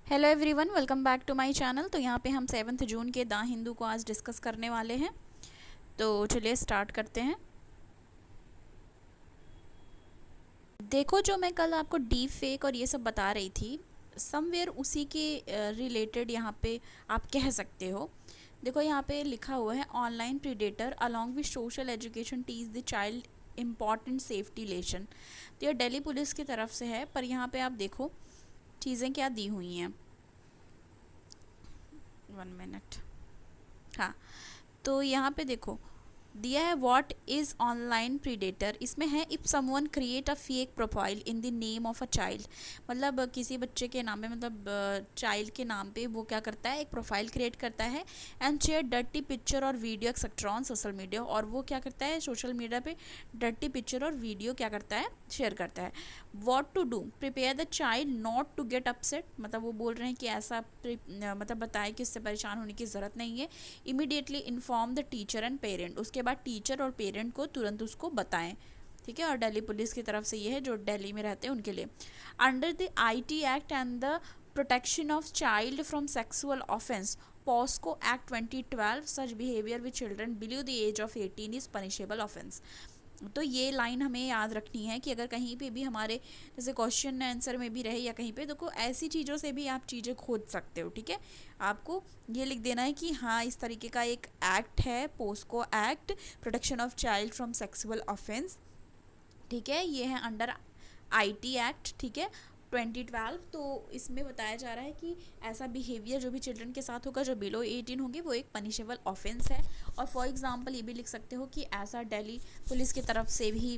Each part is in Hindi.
Hello everyone, welcome back to my channel. तो यहाँ पे हम 7 जून के द हिंदू को आज डिस्कस करने वाले हैं। तो चलिए स्टार्ट करते हैं। देखो, जो मैं कल आपको डीप फेक और ये सब बता रही थी, समवेयर उसी के रिलेटेड यहाँ पे आप कह सकते हो। देखो, यहाँ पे लिखा हुआ है online predator along with social education teach the child important safety lesson. तो ये दिल्ली पुलिस की तरफ से है, पर यहाँ पे आप देखो चीज़ें क्या दी हुई हैं। 1 मिनट। हाँ, तो यहाँ पे देखो दिया है व्हाट इज़ ऑनलाइन प्रीडेटर। इसमें है if someone create a fake profile in the name of a child. मतलब किसी बच्चे के नाम पे, मतलब चाइल्ड के नाम पे वो क्या करता है, एक प्रोफाइल क्रिएट करता है एंड शेयर डर्टी पिक्चर और video etcetera on social media. और वो क्या करता है, सोशल मीडिया पे डर्टी पिक्चर और वीडियो क्या करता है, शेयर करता है। What to do, prepare the child not to get upset. मतलब वो बोल रहे हैं कि ऐसा मतलब बताए कि इससे परेशान होने की ज़रूरत नहीं है। Immediately inform the teacher and parent. उसके बाद टीचर और पेरेंट को तुरंत उसको बताएं। ठीक है, और दिल्ली पुलिस की तरफ से ये है जो दिल्ली में रहते हैं उनके लिए। Under the IT act and the protection of child from sexual offence, POCSO act 2012, such behaviour with children below the age of 18 is punishable offence. तो ये लाइन हमें याद रखनी है कि अगर कहीं पे भी हमारे जैसे क्वेश्चन आंसर में भी रहे या कहीं पे, देखो ऐसी चीज़ों से भी आप चीज़ें खोज सकते हो। ठीक है, आपको ये लिख देना है कि हाँ, इस तरीके का एक एक्ट है, POCSO act, protection of child from sexual offence. ठीक है, ये है अंडर आईटी एक्ट। ठीक है, 2012। तो इसमें बताया जा रहा है कि ऐसा बिहेवियर जो भी चिल्ड्रन के साथ होगा जो बिलो 18 होंगे वो एक पनिशेबल ऑफेंस है। और फॉर एग्जांपल ये भी लिख सकते हो कि ऐसा दिल्ली पुलिस की तरफ से भी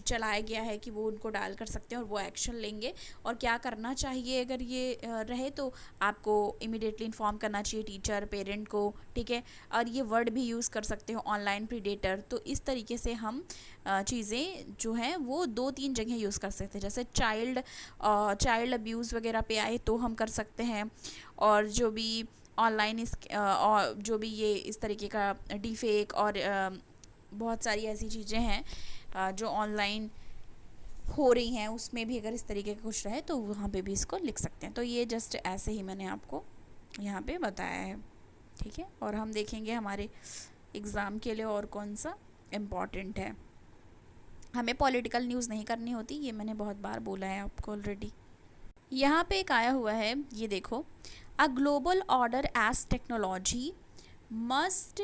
चलाया गया है कि वो उनको डायल कर सकते हैं और वो एक्शन लेंगे। और क्या करना चाहिए अगर ये रहे, तो आपको इमिडिएटली इन्फॉर्म करना चाहिए टीचर पेरेंट को। ठीक है, और ये वर्ड भी यूज़ कर सकते हो ऑनलाइन प्रीडेटर। तो इस तरीके से हम चीज़ें जो हैं वो 2-3 जगह यूज़ कर सकते हैं। जैसे चाइल्ड अब्यूज़ वगैरह पे आए तो हम कर सकते हैं। और जो भी ऑनलाइन इस और जो भी ये इस तरीके का डीफेक और बहुत सारी ऐसी चीज़ें हैं जो ऑनलाइन हो रही हैं, उसमें भी अगर इस तरीके का कुछ रहे तो वहाँ पे भी इसको लिख सकते हैं। तो ये जस्ट ऐसे ही मैंने आपको यहाँ पे बताया है। ठीक है, और हम देखेंगे हमारे एग्ज़ाम के लिए और कौन सा इम्पॉर्टेंट है। हमें पॉलिटिकल न्यूज़ नहीं करनी होती, ये मैंने बहुत बार बोला है आपको ऑलरेडी। यहाँ पे एक आया हुआ है, ये देखो, a global order as technology must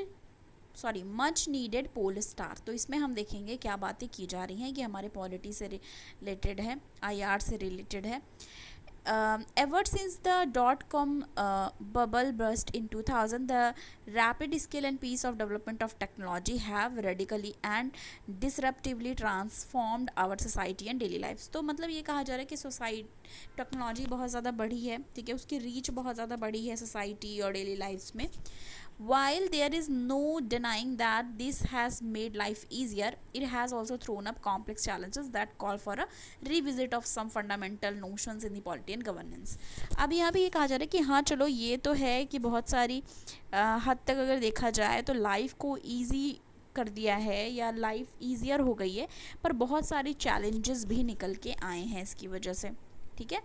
much needed pole star. तो इसमें हम देखेंगे क्या बातें की जा रही हैं। ये हमारे पॉलिटी से रिलेटेड है, आईआर से रिलेटेड है। Ever since the dot-com bubble burst in 2000, the rapid scale and pace of development of technology have radically and disruptively transformed our society and daily lives। तो मतलब ये कहा जा रहा है कि सोसाइटी टेक्नोलॉजी बहुत ज़्यादा बढ़ी है। ठीक है, उसकी रीच बहुत ज़्यादा बढ़ी है सोसाइटी और डेली लाइफ्स में। While there is no denying that this has made life easier, it has also thrown up complex challenges that call for a revisit of some fundamental notions in the polity and governance। अब यहाँ भी ये कहा जा रहा है कि हाँ चलो, ये तो है कि बहुत सारी हद तक अगर देखा जाए तो लाइफ को ईजी कर दिया है या लाइफ ईजियर हो गई है, पर बहुत सारी चैलेंजेस भी निकल के आए हैं इसकी वजह से। ठीक है,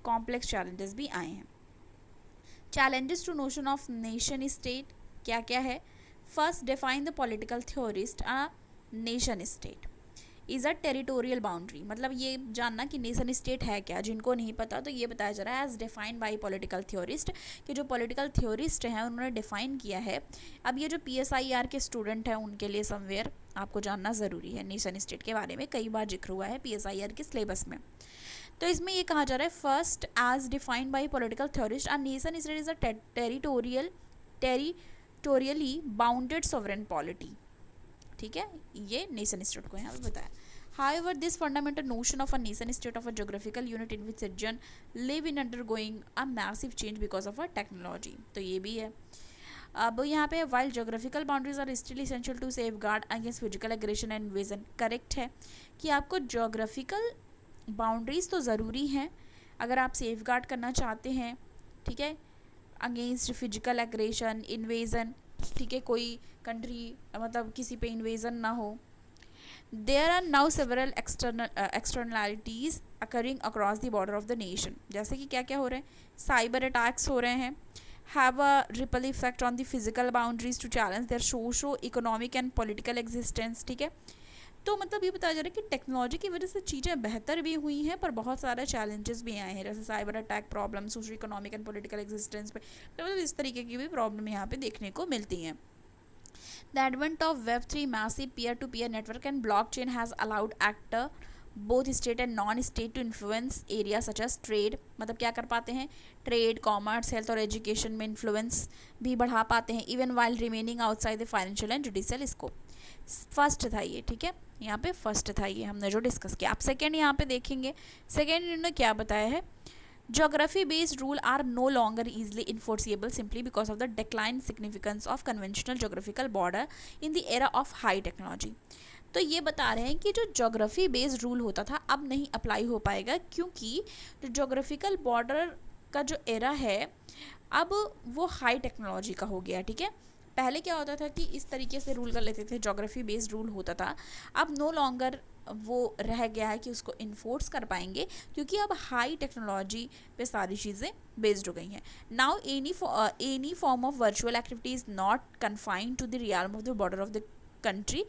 कॉम्प्लेक्स चैलेंजेस भी आए हैं। Challenges to notion of nation state क्या क्या है। First, define the political theorist. A nation state is a territorial boundary. मतलब ये जानना कि नेशन स्टेट है क्या, जिनको नहीं पता तो ये बताया जा रहा है as defined by political theorist, कि जो पॉलिटिकल थ्योरिस्ट हैं उन्होंने डिफाइन किया है। अब ये जो PSIR के स्टूडेंट हैं उनके लिए समवेयर आपको जानना ज़रूरी है। नेशन स्टेट के बारे में कई बार जिक्र हुआ है PSIR के सिलेबस में। तो इसमें ये कहा जा रहा है, first, as defined by political theorist, a nation state is a territorially bounded sovereign polity. ठीक है, ये नेशन स्टेट को यहाँ पे बताया। However, this fundamental notion of a nation state of a geographical unit in which region live in undergoing a massive change because of a technology। तो ये भी है। अब यहाँ पे while geographical boundaries are still essential to safeguard against physical aggression and invasion, correct है कि आपको geographical बाउंड्रीज़ तो ज़रूरी हैं अगर आप सेफ गार्ड करना चाहते हैं। ठीक है, अगेंस्ट फिजिकल एग्रेशन, इन्वेज़न। ठीक है, कोई कंट्री मतलब किसी पे इन्वेज़न ना हो। There are now several externalities occurring across the border of the nation. जैसे कि क्या क्या हो रहे हैं, साइबर अटैक्स हो रहे हैं, have a ripple effect on the physical boundaries to challenge their socio-economic and political existence। ठीक है, तो मतलब ये बताया जा रहा है कि टेक्नोलॉजी की वजह से चीज़ें बेहतर भी हुई हैं पर बहुत सारे चैलेंजेस भी आए हैं, जैसे cyber attack problem, socio economic and political existence पे, तो मतलब इस तरीके की भी प्रॉब्लम यहाँ पे देखने को मिलती हैं। The advent of Web3 massive peer-to-peer network and blockchain has allowed actor both state and non state to influence area such as trade. मतलब क्या कर पाते हैं, ट्रेड, कॉमर्स, हेल्थ और एजुकेशन में इन्फ्लुएंस भी बढ़ा पाते हैं, even while remaining outside the financial and judicial scope. First था ये, ठीक है, यहाँ पे फर्स्ट था ये हमने जो डिस्कस किया। आप सेकेंड यहाँ पे देखेंगे, सेकेंड इन्होंने क्या बताया है, Geography based rules are no longer easily enforceable simply because of the declined significance of conventional geographical border in the era of high technology। तो ये बता रहे हैं कि जो जोग्राफी बेस्ड रूल होता था अब नहीं अप्लाई हो पाएगा, क्योंकि जो जोग्राफिकल बॉर्डर का जो एरा है अब वो हाई टेक्नोलॉजी का हो गया। ठीक है, पहले क्या होता था कि इस तरीके से रूल कर लेते थे, जोग्राफी बेस्ड रूल होता था, अब नो लॉन्गर वो रह गया है कि उसको इन्फोर्स कर पाएंगे, क्योंकि अब हाई टेक्नोलॉजी पे सारी चीज़ें बेस्ड हो गई हैं। Now any form of virtual activity is not confined to the realm of the border of the country.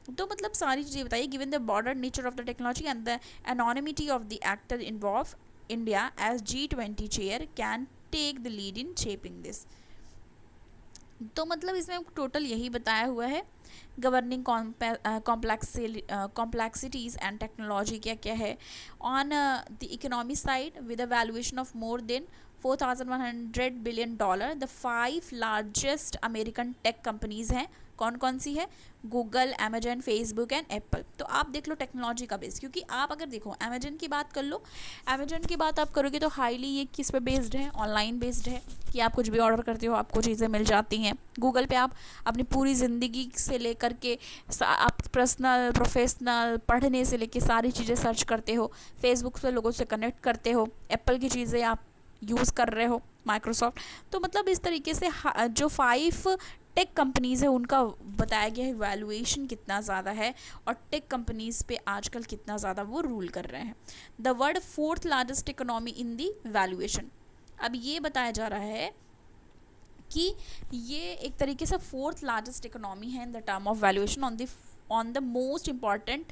तो मतलब सारी चीज़ें बताइए, given the border nature of the technology and the anonymity of the actor involve, India as G20 chair can take the lead in shaping this. तो मतलब इसमें टोटल यही बताया हुआ है, गवर्निंग कॉम्प्लेक्सिटीज़ एंड टेक्नोलॉजी क्या क्या है on the economy side with a valuation of more than $4,100 billion. The 5 largest American tech companies हैं, कौन कौन सी है, Google, Amazon, Facebook and Apple. तो आप देख लो टेक्नोलॉजी का बेस, क्योंकि आप अगर देखो अमेजन की बात कर लो, अमेजन की बात आप करोगे तो हाईली ये किस पे बेस्ड है, ऑनलाइन बेस्ड है, कि आप कुछ भी ऑर्डर करते हो आपको चीज़ें मिल जाती हैं। गूगल पे आप अपनी पूरी ज़िंदगी से लेकर के आप पर्सनल, प्रोफेशनल, पढ़ने से लेकर सारी चीज़ें सर्च करते हो। फेसबुक पे लोगों से कनेक्ट करते हो, एप्पल की चीज़ें आप यूज़ कर रहे हो, माइक्रोसॉफ्ट। तो मतलब इस तरीके से जो 5 टेक कंपनीज़ है उनका बताया गया है वैल्यूएशन कितना ज़्यादा है, और टेक कंपनीज़ पे आजकल कितना ज़्यादा वो रूल कर रहे हैं। The world 4th largest economy in the valuation. अब ये बताया जा रहा है कि ये एक तरीके से 4th लार्जेस्ट इकोनॉमी है in the term of valuation on the most important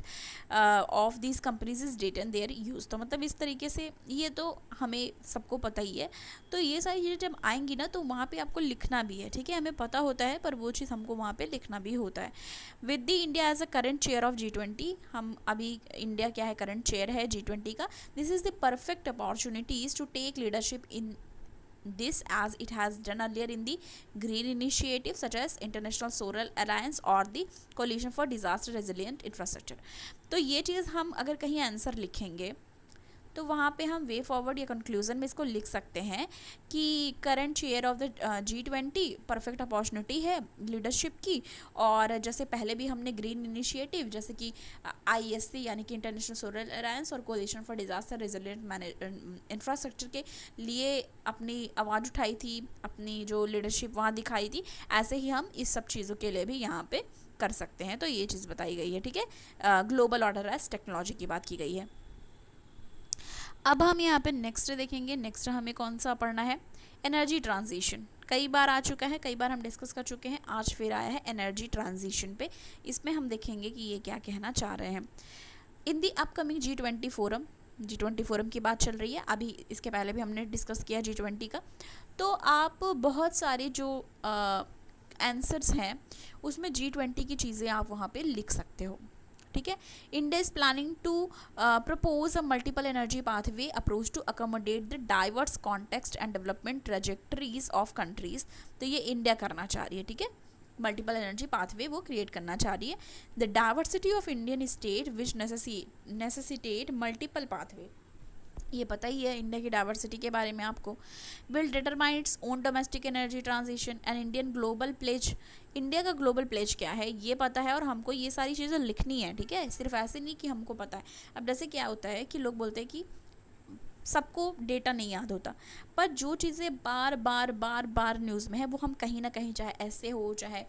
of these companies is data and their use. तो मतलब इस तरीके से ये तो हमें सबको पता ही है, तो ये सारी चीज़ें जब आएंगी ना तो वहाँ पे आपको लिखना भी है। ठीक है, हमें पता होता है पर वो चीज़ हमको वहाँ पे लिखना भी होता है। With the India as a current chair of G20, हम अभी इंडिया क्या है, करंट चेयर है G20 का। This is the perfect opportunities to take leadership in this as it has done earlier in the green initiative such as International Solar Alliance or the Coalition for Disaster Resilient Infrastructure। तो ये चीज़ हम अगर कहीं आंसर लिखेंगे तो वहाँ पे हम वे फॉरवर्ड या कंक्लूजन में इसको लिख सकते हैं कि current chair of the G20 perfect opportunity है लीडरशिप की। और जैसे पहले भी हमने ग्रीन इनिशिएटिव जैसे कि ISC यानी कि इंटरनेशनल सोलर अलायंस और coalition for disaster resilient infrastructure के लिए अपनी आवाज़ उठाई थी, अपनी जो लीडरशिप वहाँ दिखाई थी, ऐसे ही हम इस सब चीज़ों के लिए भी यहाँ पे कर सकते हैं। तो ये चीज़ बताई गई है। ठीक है, ग्लोबल ऑर्डर एज टेक्नोलॉजी की बात की गई है। अब हम यहाँ पे नेक्स्ट देखेंगे, नेक्स्ट हमें कौन सा पढ़ना है, एनर्जी ट्रांजिशन। कई बार आ चुका है, कई बार हम डिस्कस कर चुके हैं, आज फिर आया है एनर्जी ट्रांजिशन पे। इसमें हम देखेंगे कि ये क्या कहना चाह रहे हैं। In the upcoming G20 forum, G20 forum की बात चल रही है, अभी इसके पहले भी हमने डिस्कस किया G20 का। तो आप बहुत सारे जो आंसर्स हैं उसमें G20 की चीज़ें आप वहाँ पे लिख सकते हो। ठीक है, India is planning to propose a multiple energy pathway approach to accommodate the diverse context and development trajectories of countries. तो ये इंडिया करना चाह रही है। ठीक है, मल्टीपल एनर्जी पाथवे वो क्रिएट करना चाह रही है। The diversity of Indian state which necessitate multiple pathway, ये पता ही है इंडिया की डाइवर्सिटी के बारे में आपको। Will determine its own domestic energy transition and Indian global pledge. India का ग्लोबल प्लेज क्या है ये पता है और हमको ये सारी चीज़ें लिखनी है। ठीक है, सिर्फ ऐसे नहीं कि हमको पता है। अब जैसे क्या होता है कि लोग बोलते हैं कि सबको डेटा नहीं याद होता, पर जो चीज़ें बार बार बार बार न्यूज़ में है वो हम कहीं ना कहीं, चाहे ऐसे हो, चाहे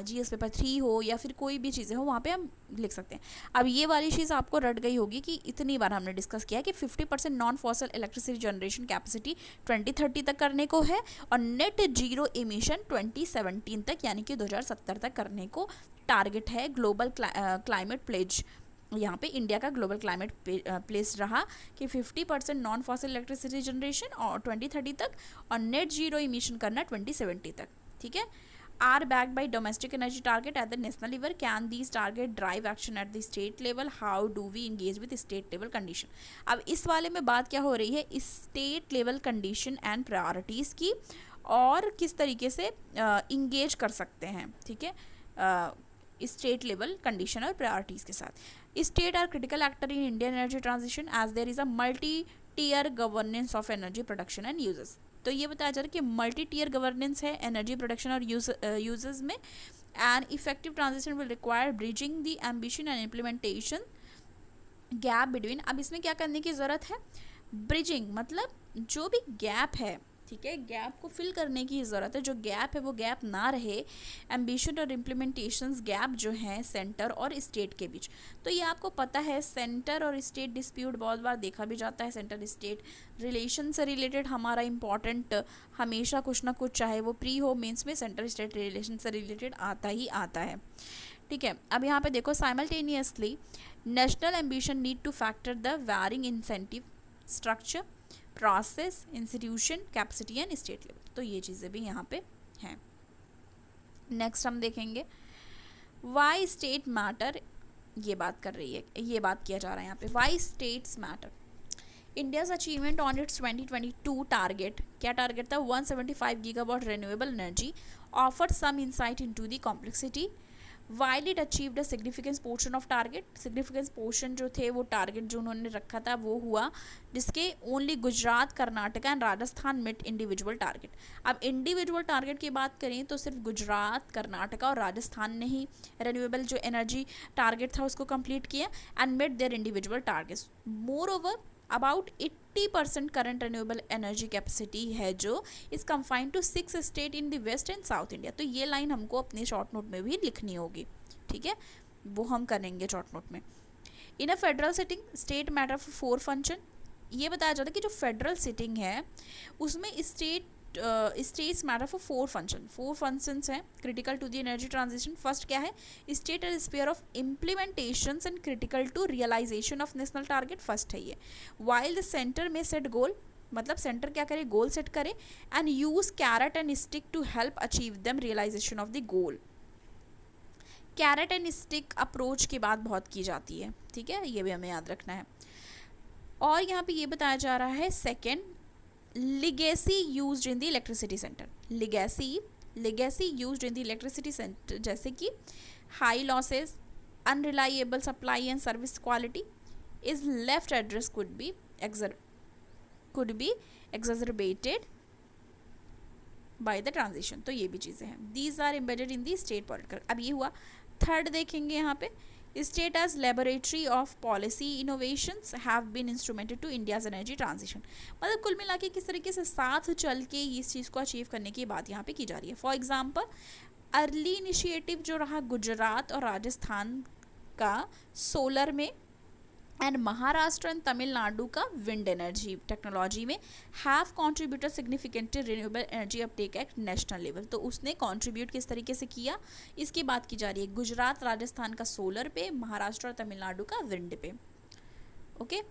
GS पेपर 3 हो, या फिर कोई भी चीज़ें हो, वहाँ पे हम लिख सकते हैं। अब ये वाली चीज़ आपको रट गई होगी कि इतनी बार हमने डिस्कस किया कि 50% non fossil electricity generation capacity 2030 तक करने को है, और नेट जीरो इमिशन 2017 तक यानी कि 2070 तक करने को टारगेट है। ग्लोबल क्लाइमेट प्लेज, यहाँ पे इंडिया का ग्लोबल क्लाइमेट प्लेस रहा कि 50% नॉन फॉसिल इलेक्ट्रिसिटी जनरेशन और 2030 तक, और नेट जीरो इमिशन करना 2070 तक। ठीक है, are backed by domestic energy target at the national level. Can these target drive action at the state level? How do we engage with state level condition? अब इस वाले में बात क्या हो रही है, state level condition and priorities की, और किस तरीके से इंगेज कर सकते हैं। ठीक है, स्टेट लेवल कंडीशन और प्रायोरिटीज़ के साथ। State are critical actor in Indian energy transition as there is a multi tier governance of energy production and uses. तो ये बताया जा रहा है कि मल्टी टीयर गवर्नेंस है एनर्जी प्रोडक्शन और यूजेस में, and effective transition will require bridging the ambition and implementation gap between. अब इसमें क्या करने की ज़रूरत है, ब्रिजिंग मतलब जो भी गैप है, ठीक है, गैप को फिल करने की ज़रूरत है। जो गैप है वो गैप ना रहे, एम्बिशन और इम्प्लीमेंटेशंस गैप जो हैं सेंटर और स्टेट के बीच। तो ये आपको पता है, सेंटर और स्टेट डिस्प्यूट बहुत बार देखा भी जाता है। सेंटर स्टेट रिलेशन से रिलेटेड हमारा इंपॉर्टेंट हमेशा कुछ ना कुछ, चाहे वो प्री हो मेंस में, सेंटर स्टेट रिलेशन से रिलेटेड आता ही आता है। ठीक है, अब यहाँ पे देखो, simultaneously national ambition need two factor the varying incentive structure, process, institution, capacity and state level. तो ये चीज़ें भी यहाँ पे हैं। नेक्स्ट हम देखेंगे वाई स्टेट मैटर, ये बात कर रही है, ये बात किया जा रहा है यहाँ पे, why states matter. India's achievement on its 2022 target, क्या टारगेट था, 175 gigawatt renewable energy, offer some insight into the complexity while it achieved a significance portion of target. Significance portion जो थे, वो टारगेट जो उन्होंने रखा था वो हुआ, जिसके ओनली गुजरात, कर्नाटक एंड राजस्थान मिट इंडिविजुअल टारगेट। अब इंडिविजुअल टारगेट की बात करें तो सिर्फ गुजरात, कर्नाटका और राजस्थान ने ही रिन्यूएबल जो एनर्जी टारगेट था उसको कंप्लीट किया and met their individual targets. Moreover about 80% current renewable energy capacity है जो is confined to 6 state in the west and south India. तो ये लाइन हमको अपने शॉर्ट नोट में भी लिखनी होगी। ठीक है, वो हम करेंगे शॉर्ट नोट में। In a federal setting state matter for 4 function, ये बताया जाता है कि जो फेडरल सिटिंग है उसमें states matter for 4 function. 4 functions हैं critical to the energy transition. First क्या है, state as sphere of implementations and critical to realisation of national target, first है ये। वाइल द सेंटर में सेट गोल, मतलब सेंटर क्या करे, गोल सेट करे, and use carrot and stick to help achieve them realisation of the goal. Carrot and stick approach की बात बहुत की जाती है। ठीक है, ये भी हमें याद रखना है। और यहाँ पे ये बताया जा रहा है second, legacy used in the electricity centre. Legacy used in the electricity centre, जैसे कि high losses, unreliable supply and service quality is left address could be exacerbated by the transition. तो ये भी चीज़ें हैं, these are embedded in the state political. अब ये हुआ। थर्ड देखेंगे यहाँ पे, state as laboratory of policy innovations have been instrumented to India's energy transition. मतलब कुल मिला के किस तरीके से साथ चल के इस चीज़ को अचीव करने की बात यहाँ पे की जा रही है। फॉर एग्जाम्पल, अर्ली इनिशिएटिव जो रहा गुजरात और राजस्थान का सोलर में, एंड महाराष्ट्र एंड तमिलनाडु का विंड एनर्जी टेक्नोलॉजी में have contributed significantly renewable energy uptake at national level. तो उसने कॉन्ट्रीब्यूट किस तरीके से किया, इसकी बात की जा रही है। गुजरात राजस्थान का सोलर पे, महाराष्ट्र और तमिलनाडु का विंड पे। ओके,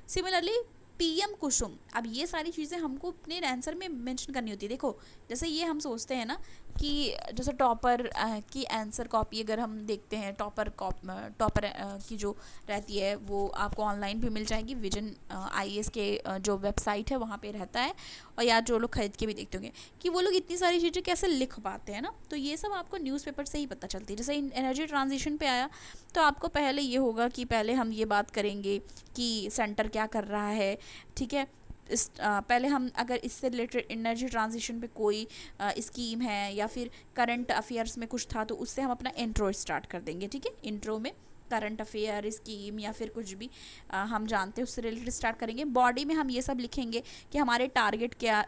सिमिलरली PM कुसुम। अब ये सारी चीज़ें हमको अपने आंसर में मेंशन करनी होती है। देखो, जैसे ये हम सोचते हैं ना कि जैसे टॉपर की आंसर कॉपी अगर हम देखते हैं, टॉपर की जो रहती है वो आपको ऑनलाइन भी मिल जाएगी। विजन IAS के जो वेबसाइट है वहाँ पे रहता है, और या जो लोग खरीद के भी देखते होंगे कि वो लोग इतनी सारी चीज़ें कैसे लिख पाते हैं ना, तो ये सब आपको न्यूज़पेपर से ही पता चलती है। जैसे एनर्जी ट्रांजिशन पे आया तो आपको पहले ये होगा कि पहले हम ये बात करेंगे कि सेंटर क्या कर रहा है। ठीक है, पहले हम अगर इससे रिलेटेड एनर्जी ट्रांजिशन पे कोई स्कीम है या फिर करंट अफेयर्स में कुछ था तो उससे हम अपना इंट्रो स्टार्ट कर देंगे। ठीक है, इंट्रो में करंट अफेयर, स्कीम या फिर कुछ भी हम जानते हैं उससे रिलेटेड स्टार्ट करेंगे। बॉडी में हम ये सब लिखेंगे कि हमारे टारगेट क्या,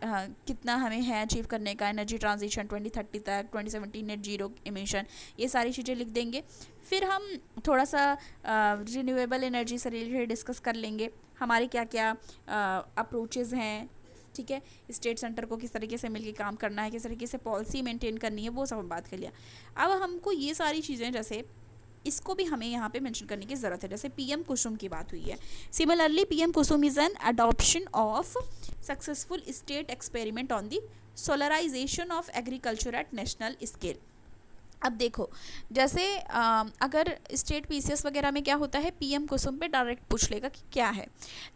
कितना हमें है अचीव करने का, एनर्जी ट्रांजिशन 2030 तक, 2017 नेट जीरो एमिशन, ये सारी चीज़ें लिख देंगे। फिर हम थोड़ा सा रिन्यूएबल एनर्जी से रिलेटेड डिस्कस कर लेंगे, हमारे क्या क्या अप्रोचेज़ हैं, ठीक है, स्टेट सेंटर को किस तरीके से मिलकर काम करना है, किस तरीके से पॉलिसी मेंटेन करनी है, वो सब हम बात कर लिया। अब हमको ये सारी चीज़ें जैसे इसको भी हमें यहाँ पे मेंशन करने की ज़रूरत है, जैसे पीएम कुसुम की बात हुई है। Similarly PM Kusum is an adoption of successful state experiment on the solarisation of agriculture at national scale. अब देखो, जैसे अगर स्टेट पीसीएस वगैरह में क्या होता है, पीएम कुसुम पे डायरेक्ट पूछ लेगा कि क्या है,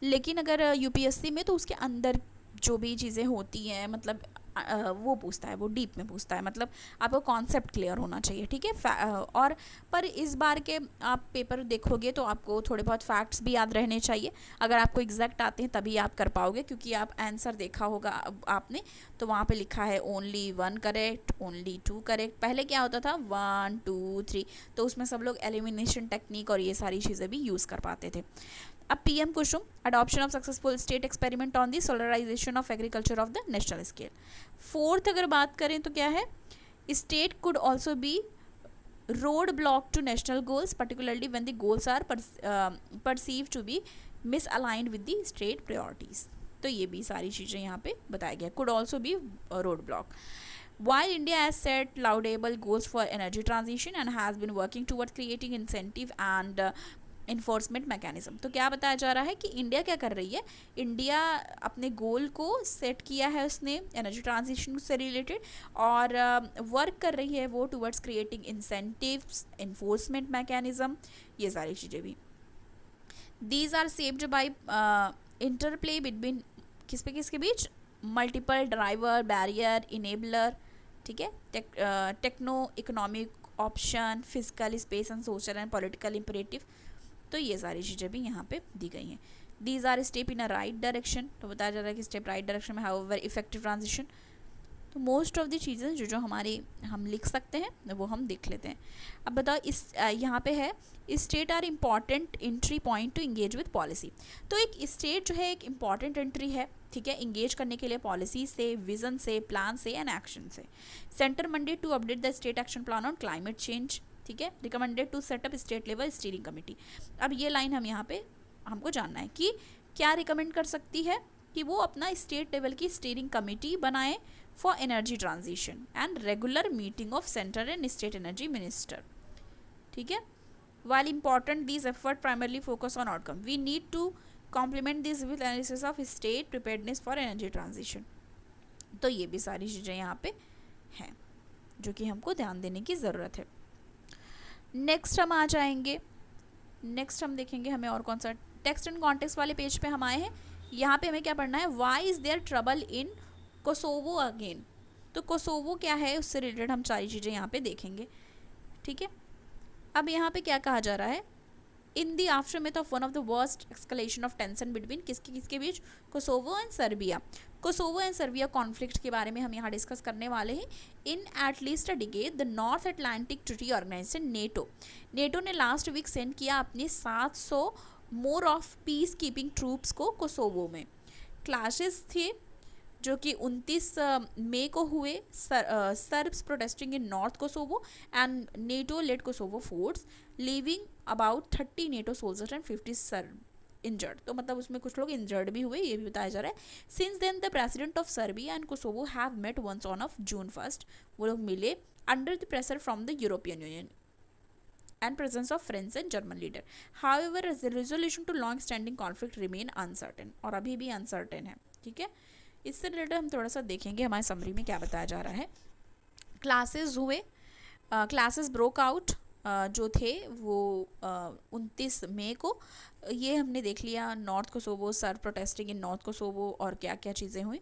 लेकिन अगर यूपीएससी में तो उसके अंदर जो भी चीज़ें होती हैं, मतलब वो पूछता है, वो डीप में पूछता है, मतलब आपको कॉन्सेप्ट क्लियर होना चाहिए, ठीक है। और पर इस बार के आप पेपर देखोगे तो आपको थोड़े बहुत फैक्ट्स भी याद रहने चाहिए। अगर आपको एग्जैक्ट आते हैं तभी आप कर पाओगे, क्योंकि आप आंसर देखा होगा आपने, तो वहाँ पे लिखा है ओनली 1 करेक्ट, ओनली 2 करेक्ट। पहले क्या होता था 1 2 3, तो उसमें सब लोग एलिमिनेशन टेक्निक और ये सारी चीज़ें भी यूज़ कर पाते थे। अब PM Kusum adoption of successful state experiment on the solarisation of agriculture of the national scale. Fourth अगर बात करें तो क्या है, state could also be roadblock to national goals, particularly when the goals are perceived to be misaligned with the state priorities। तो ये भी सारी चीज़ें यहाँ पे बताया गया, could also be road block। While India has set laudable goals for energy transition and has been working towards creating incentive and enforcement mechanism, तो क्या बताया जा रहा है कि इंडिया क्या कर रही है, इंडिया अपने गोल को सेट किया है उसने एनर्जी ट्रांजिशन से रिलेटेड, और वर्क कर रही है वो towards creating incentives, enforcement mechanism, ये सारी चीज़ें भी। These are saved by interplay between किसके बीच, मल्टीपल ड्राइवर, बैरियर, इनेबलर, ठीक है, techno economic option, physical space and social and political imperative, तो ये सारी चीज़ें भी यहाँ पे दी गई हैं। These are step in a right direction, तो बताया जा रहा है कि स्टेप राइट डायरेक्शन में, हाउएवर इफेक्टिव ट्रांजिशन। तो मोस्ट ऑफ द चीज़ें जो हमारी हम लिख सकते हैं वो हम देख लेते हैं। अब बताओ, इस यहाँ पे है state are important entry point to engage with policy. तो एक स्टेट जो है एक इम्पॉर्टेंट एंट्री है, ठीक है, इंगेज करने के लिए पॉलिसी से, विजन से, प्लान से एंड एक्शन से। Centre mandate to update the state action plan on climate change, ठीक है, recommended to set up state level steering committee. अब ये लाइन हम यहाँ पे हमको जानना है कि क्या रिकमेंड कर सकती है कि वो अपना स्टेट लेवल की स्टीयरिंग कमेटी बनाए for energy transition and regular meeting of central and state energy minister, ठीक है। While important, these efforts primarily focus on outcome. We need to complement this with analysis of state preparedness for energy transition। तो ये भी सारी चीज़ें यहाँ पे हैं जो कि हमको ध्यान देने की ज़रूरत है। नेक्स्ट हम आ जाएंगे, नेक्स्ट हम देखेंगे हमें और कौन सा, टेक्स्ट एंड कॉन्टेक्स्ट वाले पेज पे हम आए हैं। यहाँ पे हमें क्या पढ़ना है, why is there trouble in Kosovo again. तो कोसोवो क्या है, उससे रिलेटेड हम सारी चीज़ें यहाँ पे देखेंगे, ठीक है। अब यहाँ पे क्या कहा जा रहा है, in the aftermath of one of the worst escalation of tension between किसके बीच, Kosovo and Serbia. Kosovo and Serbia conflict के बारे में हम यहाँ डिस्कस करने वाले हैं। In at least a decade the North Atlantic Treaty Organisation NATO ने लास्ट वीक सेंड किया अपने 700 more of peace keeping troops को कोसोवो में। क्लैशेस थे जो कि 29 मई को हुए, Serbs protesting in north Kosovo and NATO led Kosovo force leaving about 30 NATO soldiers and 50 Serb injured. तो मतलब उसमें कुछ लोग इंजर्ड भी हुए, ये भी बताया जा रहा है। Since then the president of Serbia and Kosovo have met once on off June 1, वो लोग मिले under the pressure from the European Union and presence of French and German leader. However, the resolution to long-standing conflict remain uncertain, और अभी भी uncertain है, ठीक है। इससे रिलेटेड हम थोड़ा सा देखेंगे हमारे समरी में क्या बताया जा रहा है। क्लासेस हुए, क्लासेस ब्रोक आउट जो थे वो 29 मई को, ये हमने देख लिया। नॉर्थ कोसोवो, सर्ब प्रोटेस्टिंग इन नॉर्थ कोसोवो, और क्या क्या चीज़ें हुई,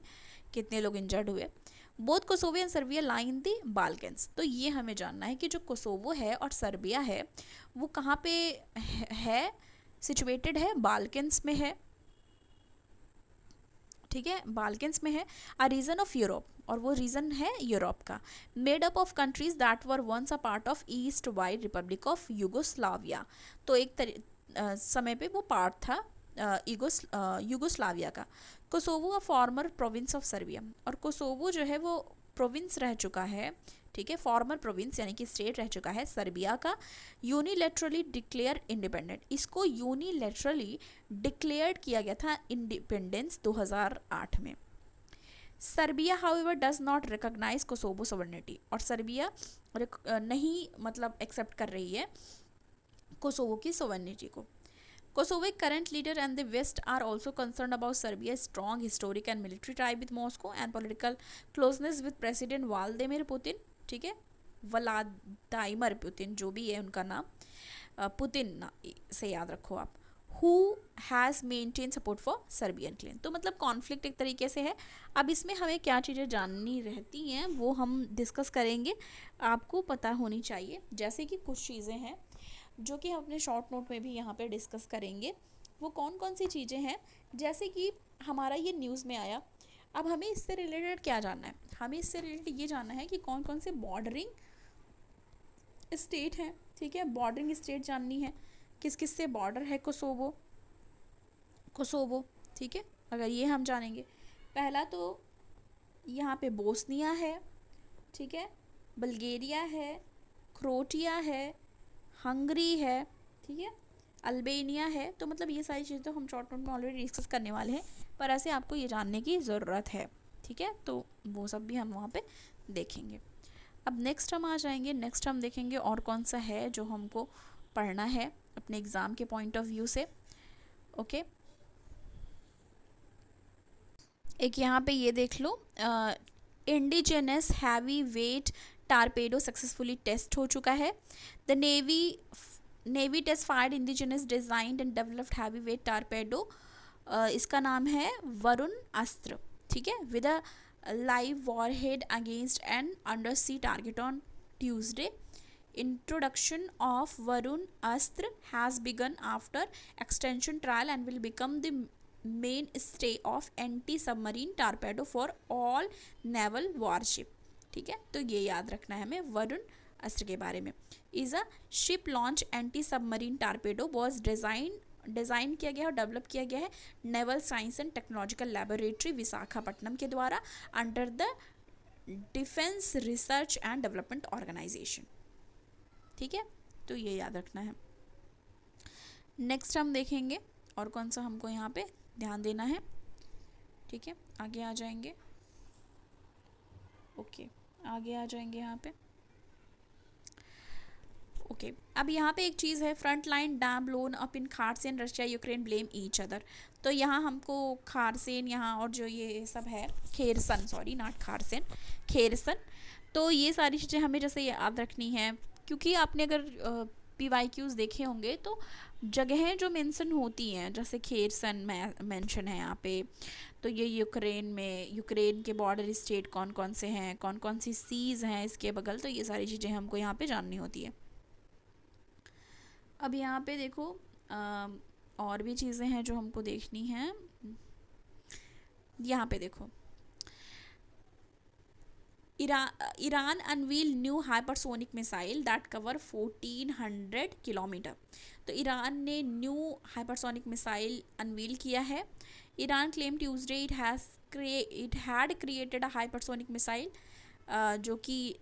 कितने लोग इंजर्ड हुए। Both Kosovo and Serbia lie in the Balkans. तो ये हमें जानना है कि जो कोसोवो है और सर्बिया है वो कहाँ पे है, सिचुएटेड है, बाल्कन्स में है। ठीक है, बाल्कन्स में है। अ रीजन ऑफ यूरोप, और वो रीजन है यूरोप का। Made up of countries that were once a part of erstwhile republic of Yugoslavia. तो समय पे वो पार्ट था यूगोस्लाविया का। Kosovo a former province of Serbia, और कोसोवो जो है वो प्रोविंस रह चुका है, ठीक है, फॉर्मर प्रोविंस यानी कि स्टेट रह चुका है सर्बिया का। यूनिलेटरली डिक्लेयर इंडिपेंडेंट, इसको यूनिलेटरली डिक्लेयर्ड किया गया था इंडिपेंडेंस 2008 में। Serbia however does not recognise Kosovo sovereignty, और सर्बिया नहीं मतलब एक्सेप्ट कर रही है कोसोवो की सॉवरेनिटी को। Kosovo current leader and the West are also concerned about Serbia's strong historic and military tie with Moscow and political closeness with President Vladimir Putin, ठीक है, व्लादिमीर पुतिन जो भी है उनका नाम, पुतिन से याद रखो आप। Who has maintained support for Serbian claim, तो मतलब कॉन्फ्लिक्ट एक तरीके से है। अब इसमें हमें क्या चीज़ें जाननी रहती हैं वो हम डिस्कस करेंगे, आपको पता होनी चाहिए। जैसे कि कुछ चीज़ें हैं जो कि हम अपने शॉर्ट नोट में भी यहाँ पे डिस्कस करेंगे। वो कौन कौन सी चीज़ें हैं, जैसे कि हमारा ये न्यूज़ में आया। अब हमें इससे रिलेटेड क्या जानना है, हमें इससे रिलेटेड ये जानना है कि कौन कौन से बॉर्डरिंग स्टेट हैं, ठीक है, बॉर्डरिंग स्टेट जाननी है, किस किस से बॉर्डर है कोसोवो, ठीक है। अगर ये हम जानेंगे, पहला तो यहाँ पे बोस्निया है, ठीक है, बल्गेरिया है, क्रोएशिया है, हंगरी है, ठीक है, अल्बेनिया है। तो मतलब ये सारी चीज़ें तो हम शॉर्ट नोट में ऑलरेडी डिस्कस करने वाले हैं, पर ऐसे आपको ये जानने की ज़रूरत है, ठीक है। तो वो सब भी हम वहाँ पे देखेंगे। अब नेक्स्ट हम आ जाएंगे, नेक्स्ट हम देखेंगे और कौन सा है जो हमको पढ़ना है अपने एग्ज़ाम के पॉइंट ऑफ व्यू से। ओके, एक यहाँ पे ये देख लो, indigenous heavy weight torpedo successfully test हो चुका है। The navy test fired indigenous designed and developed heavy weight torpedo, इसका नाम है वरुण अस्त्र, ठीक है, with a live warhead against an under sea target on Tuesday. Introduction of Varun Astra has begun after extension trial and will become the mainstay of anti-submarine torpedo for all naval warship, ठीक है। तो ये याद रखना है हमें वरुण अस्त्र के बारे में। Is a ship launch anti submarine torpedo was design किया गया और डेवलप किया गया है Naval Science and Technological Laboratory Visakhapatnam के द्वारा under the Defence Research and Development Organisation, ठीक है। तो ये याद रखना है। नेक्स्ट हम देखेंगे और कौन सा हमको यहाँ पे ध्यान देना है, ठीक है, आगे आ जाएंगे। ओके, आगे आ जाएंगे यहाँ पे। ओके, अब यहाँ पे एक चीज़ है, front line dam blown up in Kherson, Russia Ukraine blame each other. तो यहाँ हमको खारसेन यहाँ और जो ये सब है खेरसन, सॉरी नॉट खारसेन, खेरसन। तो ये सारी चीज़ें हमें जैसे याद रखनी है, क्योंकि आपने अगर PYQs देखे होंगे तो जगहें जो मेंशन होती हैं, जैसे खेरसन मेंशन है यहाँ पे, तो ये यूक्रेन के बॉर्डर स्टेट कौन कौन से हैं, कौन कौन सी सीज़ हैं इसके बगल, तो ये सारी चीज़ें हमको यहाँ पे जाननी होती है। अब यहाँ पे देखो और भी चीज़ें हैं जो हमको देखनी हैं। यहाँ पे देखो, Iran unveil new hypersonic missile that cover 1400 kilometre. तो ईरान ने न्यू हाइपरसोनिक मिसाइल अनवील किया है। Iran claim Tuesday it had created a hypersonic missile, जो कि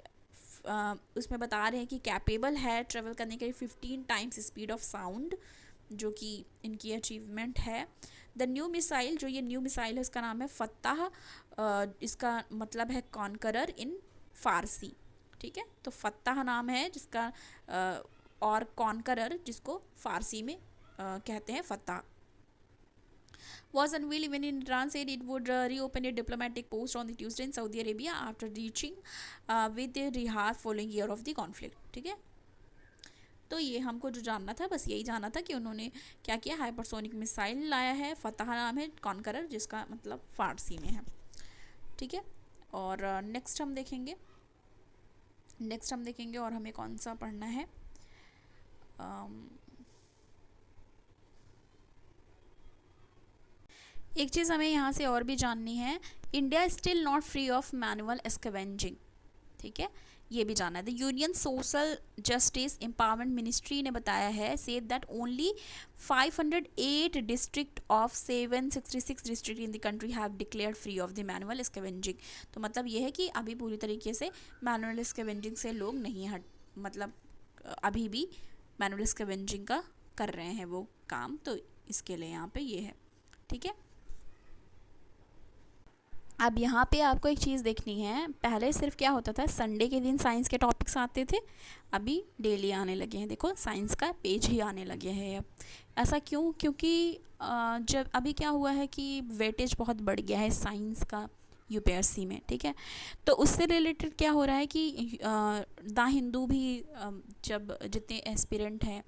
उसमें बता रहे हैं कि कैपेबल है ट्रेवल करने के लिए 15 टाइम्स स्पीड ऑफ साउंड, जो कि इनकी अचीवमेंट है। द न्यू मिसाइल, जो ये न्यू मिसाइल है उसका नाम है फत्ताह, इसका मतलब है कॉन्करर इन फारसी, ठीक है। तो फत्ताह नाम है जिसका और कॉन्करर जिसको फारसी में कहते हैं Fattah. Was unveiled when Iran said it would reopen a diplomatic post on the Tuesday in Saudi Arabia after reaching with the Riyadh following year of the conflict, ठीक है। तो ये हमको जो जानना था, बस यही जानना था कि उन्होंने क्या किया, हाइपरसोनिक मिसाइल लाया है, फतह नाम है, कॉन्करर जिसका मतलब फारसी में है, ठीक है। और नेक्स्ट हम देखेंगे और हमें कौन सा पढ़ना है। एक चीज़ हमें यहाँ से और भी जाननी है, India still not free of manual scavenging, ठीक है, ये भी जानना है। The union social justice empowerment ministry ने बताया है, said that only 508 district of 766 district in the country have declared free of the manual scavenging. तो मतलब ये है कि अभी पूरी तरीके से मैनुअल स्कैवेंजिंग से लोग नहीं हट, मतलब अभी भी मैनुअल स्कैवेंजिंग का कर रहे हैं वो काम, तो इसके लिए यहाँ पे ये है, ठीक है। अब यहाँ पे आपको एक चीज़ देखनी है, पहले सिर्फ क्या होता था, संडे के दिन साइंस के टॉपिक्स आते थे, अभी डेली आने लगे हैं, देखो साइंस का पेज ही आने लगे हैं अब। ऐसा क्यों? क्योंकि जब अभी क्या हुआ है कि वेटेज बहुत बढ़ गया है साइंस का यूपीएससी में, ठीक है। तो उससे रिलेटेड क्या हो रहा है कि द हिंदू भी जब जितने एस्पिरेंट हैं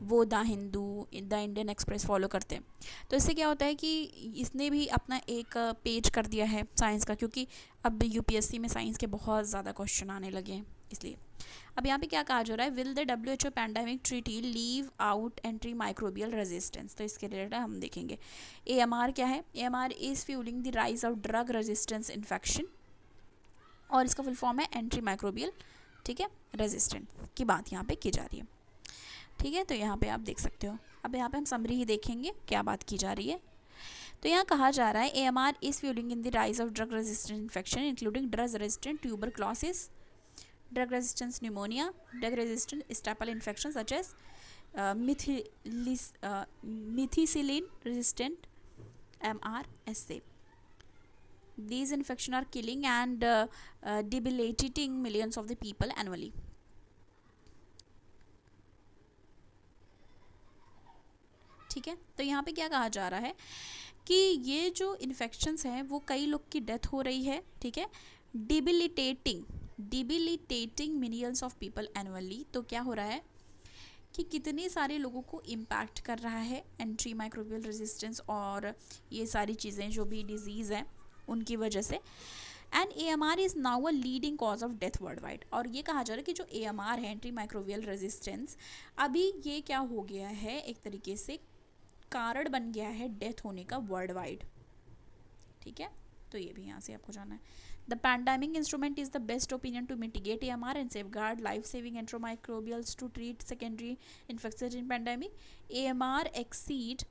वो the Hindu, the Indian express follow करते हैं, तो इससे क्या होता है कि इसने भी अपना एक पेज कर दिया है साइंस का, क्योंकि अब यूपीएससी में साइंस के बहुत ज़्यादा क्वेश्चन आने लगे हैं इसलिए। अब यहाँ पे क्या कहा जा रहा है, will the WHO pandemic treaty leave out entry microbial resistance, तो इसके रिलेटेड हम देखेंगे। AMR क्या है, AMR is fuelling the rise of drug resistance infection, और इसका फुल फॉर्म है एंट्री माइक्रोबियल, ठीक है, रेजिस्टेंट की बात यहाँ पे की जा रही है, ठीक है। तो यहाँ पे आप देख सकते हो। अब यहाँ पे हम समरी ही देखेंगे क्या बात की जा रही है। तो यहाँ कहा जा रहा है AMR is fuelling in the rise of drug resistant infection including drug resistant tuberculosis, drug resistant pneumonia, drug resistant staphyl infections such as methicillin resistant MRSA. These infections are killing and debilitating millions of the people annually. ठीक है, तो यहाँ पे क्या कहा जा रहा है कि ये जो इन्फेक्शंस हैं वो कई लोग की डेथ हो रही है, ठीक है, डिबिलिटेटिंग मिलियंस ऑफ पीपल एनुअली। तो क्या हो रहा है कि कितने सारे लोगों को इम्पैक्ट कर रहा है एंट्री माइक्रोबियल रेजिस्टेंस और ये सारी चीज़ें जो भी डिजीज़ हैं उनकी वजह से। And AMR is now a leading cause of death world wide, और ये कहा जा रहा है कि जो AMR है एंट्री माइक्रोबियल रेजिस्टेंस, अभी ये क्या हो गया है, एक तरीके से कारण बन गया है डेथ होने का वर्ल्ड वाइड, ठीक है। तो ये भी यहाँ से आपको जाना है। The pandemic instrument is the best opinion to mitigate AMR and safeguard life-saving antimicrobials to treat secondary infections in pandemic. AMR exceed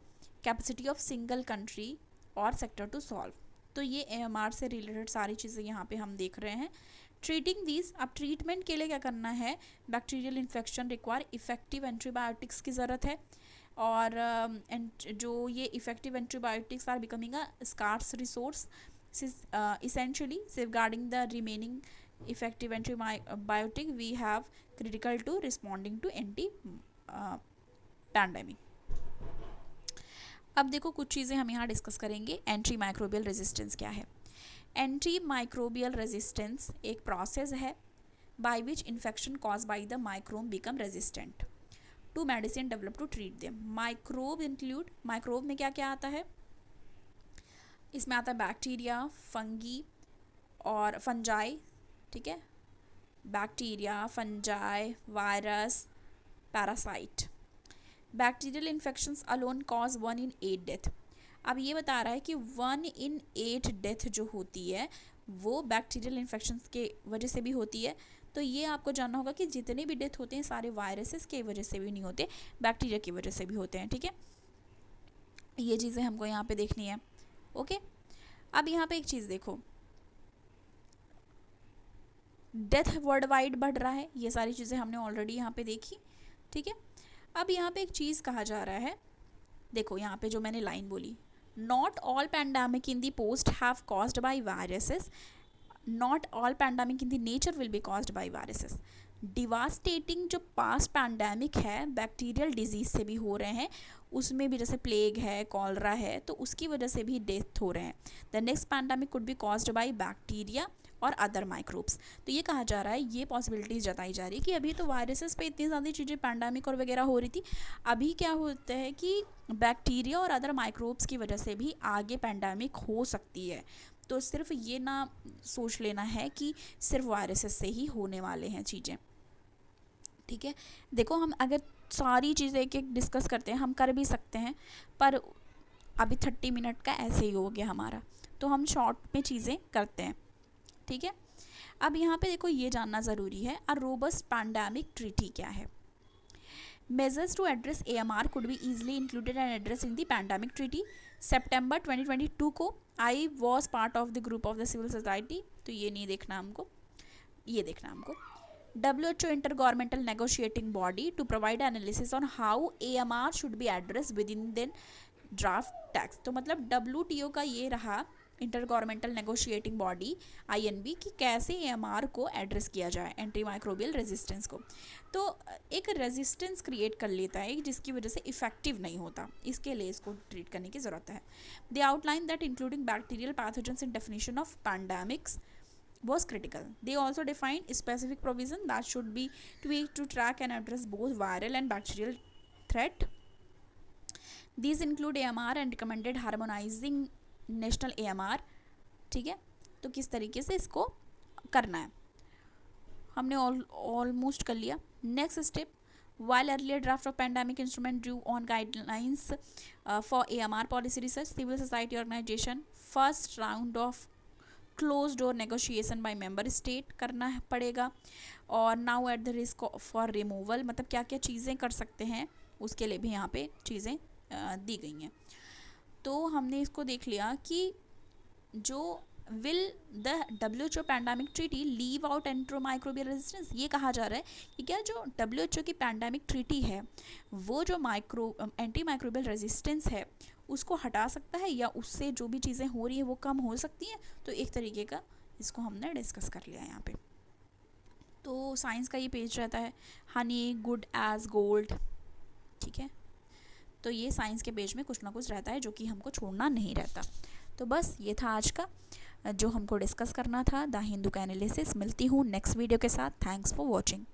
capacity of single country or sector to solve. तो ये AMR से रिलेटेड सारी चीज़ें यहाँ पे हम देख रहे हैं। ट्रीटिंग दीज, अब ट्रीटमेंट के लिए क्या करना है, bacterial infection require effective antibiotics की ज़रूरत है, और जो ये effective antibiotics are becoming a scarce resource, essentially safeguarding the remaining effective antibiotic we have critical to responding to pandemic. अब देखो कुछ चीज़ें हम यहाँ डिस्कस करेंगे। एंट्री माइक्रोबियल रेजिस्टेंस क्या है? एंट्री माइक्रोबियल रेजिस्टेंस एक प्रोसेस है by which infection cause by the microbe become resistant to medicine develop to treat them. Microbe include, microbe में क्या क्या आता है, इसमें आता है बैक्टीरिया, फंगी और फंजाई, ठीक है, bacteria, fungi, virus, parasite. Bacterial infections alone cause 1 in 8 death. अब ये बता रहा है कि 1 in 8 डेथ जो होती है वो बैक्टीरियल इन्फेक्शंस के वजह से भी होती है। तो ये आपको जानना होगा कि जितने भी डेथ होते हैं सारे वायरसेस की वजह से भी नहीं होते, बैक्टीरिया की वजह से भी होते हैं, ठीक है। ये चीज़ें हमको यहाँ पे देखनी है, ओके। अब यहाँ पे एक चीज़ देखो, डेथ वर्ल्ड वाइड बढ़ रहा है, ये सारी चीज़ें हमने ऑलरेडी यहाँ पे देखी, ठीक है। अब यहाँ पे एक चीज़ कहा जा रहा है, देखो यहाँ पे जो मैंने लाइन बोली, not all pandemic in the post have caused by viruses, not all pandemic in the nature will be caused by viruses. Devastating जो पास्ट पैंडेमिक है बैक्टीरियल डिजीज से भी हो रहे हैं, उसमें भी जैसे प्लेग है, कॉलरा है, तो उसकी वजह से भी डेथ हो रहे हैं। The next pandemic could be caused by bacteria और अदर माइक्रोब्स। तो ये कहा जा रहा है, ये पॉसिबिलिटीज़ जताई जा रही है कि अभी तो वायरसेस पे इतनी ज़्यादा चीज़ें पैंडेमिक और वगैरह हो रही थी, अभी क्या होता है कि बैक्टीरिया और अदर माइक्रोब्स की वजह से भी आगे पैंडेमिक हो सकती है। तो सिर्फ ये ना सोच लेना है कि सिर्फ वायरसेस से ही होने वाले हैं चीज़ें, ठीक है। देखो हम अगर सारी चीज़ें एक एक डिस्कस करते हैं, हम कर भी सकते हैं, पर अभी 30 मिनट का ऐसे ही हो गया हमारा, तो हम शॉर्ट में चीज़ें करते हैं, ठीक है। अब यहाँ पे देखो ये जानना ज़रूरी है, अ रोबस्ट पैंडेमिक ट्रीटी क्या है। Measures to address AMR could be easily included and address in the pandemic treaty. सितंबर 2022 को I was part of the group of the civil society, तो ये नहीं देखना हमको, ये देखना हमको। WHO intergovernmental negotiating body to provide analysis on how AMR should be addressed within the draft text। तो मतलब WTO का ये रहा inter governmental negotiating body INB कि कैसे AMR को एड्रेस किया जाए, एंटी माइक्रोबियल रेजिस्टेंस को। तो एक रेजिस्टेंस क्रिएट कर लेता है जिसकी वजह से इफेक्टिव नहीं होता, इसके लिए इसको ट्रीट करने की ज़रूरत है। They outline that including bacterial pathogens in definition of pandemics was critical. They also defined specific provision that should be tweaked to track and address both viral and bacterial threat. These include AMR and recommended harmonizing national AMR। ठीक है, तो किस तरीके से इसको करना है हमने ऑलमोस्ट कर लिया। Next step, while earlier draft of pandemic instrument drew on guidelines for AMR policy research, civil society organization first round of close door negotiation by member state करना पड़ेगा। और now at the risk for removal, मतलब क्या क्या चीज़ें कर सकते हैं उसके लिए भी यहाँ पे चीज़ें दी गई हैं। तो हमने इसको देख लिया कि जो will the WHO pandemic treaty leave out antimicrobial resistance, ये कहा जा रहा है कि क्या जो WHO की पैंडेमिक ट्रीटी है वो जो एंटी माइक्रोबियल रेजिस्टेंस है उसको हटा सकता है, या उससे जो भी चीज़ें हो रही है वो कम हो सकती हैं। तो एक तरीके का इसको हमने डिस्कस कर लिया यहाँ पे। तो साइंस का ये पेज रहता है, हनी गुड एज गोल्ड, ठीक है। तो ये साइंस के पेज में कुछ ना कुछ रहता है जो कि हमको छोड़ना नहीं रहता। तो बस ये था आज का जो हमको डिस्कस करना था द हिंदू का एनालिसिस। मिलती हूँ नेक्स्ट वीडियो के साथ। Thanks for watching.